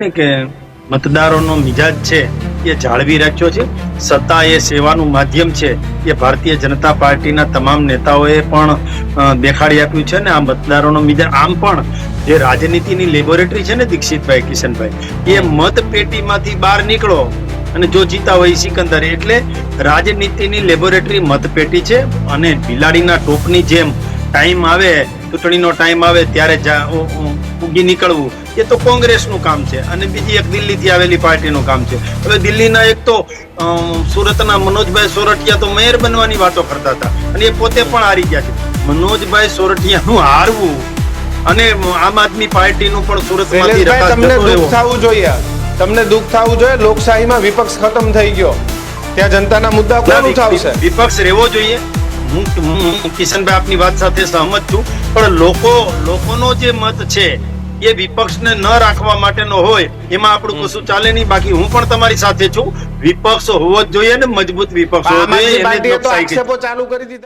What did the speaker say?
કે મતદારોનો મિજાજ છે એ જાળવી રાખ્યો છે. સત્તા એ સેવાનું માધ્યમ છે એ ભારતીય જનતા પાર્ટીના તમામ નેતાઓએ પણ દેખાડી આપ્યું છે ને આ મતદારોનો મિજાજ. આમ પણ જે રાજનીતિની લેબોરેટરી છે ને દીક્ષિતભાઈ, કિશનભાઈ, એ મતપેટીમાંથી બહાર નીકળો અને જો જીતા હોય સિકંદર. એટલે રાજનીતિની લેબોરેટરી મતપેટી છે અને બિલાડીના ટોપની જેમ ટાઈમ આવે, ચૂંટણીનો ટાઈમ આવે ત્યારે ઉગી નીકળવું એ તો કોંગ્રેસનું કામ છે અને બીજી એક દિલ્હીથી આવેલી પાર્ટીનું કામ છે. હવે દિલ્હીના એક તો સુરતના મનોજભાઈ સોરઠિયા તો મેયર બનવાની વાતો કરતા હતા અને એ પોતે પણ હારી ગયા છે. મનોજભાઈ સોરઠિયાનું હારવું અને આમ આદમી પાર્ટીનું પણ સુરતમાંથી તમને દુઃખ થવું જોઈએ, તમને દુઃખ થવું જોઈએ. લોકશાહીમાં વિપક્ષ ખતમ થઈ ગયો, ત્યાં જનતાના મુદ્દા કોણ ઉઠાવશે? વિપક્ષ રહેવો જોઈએ. હું કિશનભાઈ આપની વાત સાથે સહમત છું, પણ લોકોનો જે મત છે એ વિપક્ષને ન રાખવા માટેનો હોય એમાં આપણું કશું ચાલે નહીં. બાકી હું પણ તમારી સાથે છું, વિપક્ષ હોવો જ જોઈએ ને મજબૂત વિપક્ષ હોવો જોઈએ. આક્ષેપો ચાલુ કરી દીધા.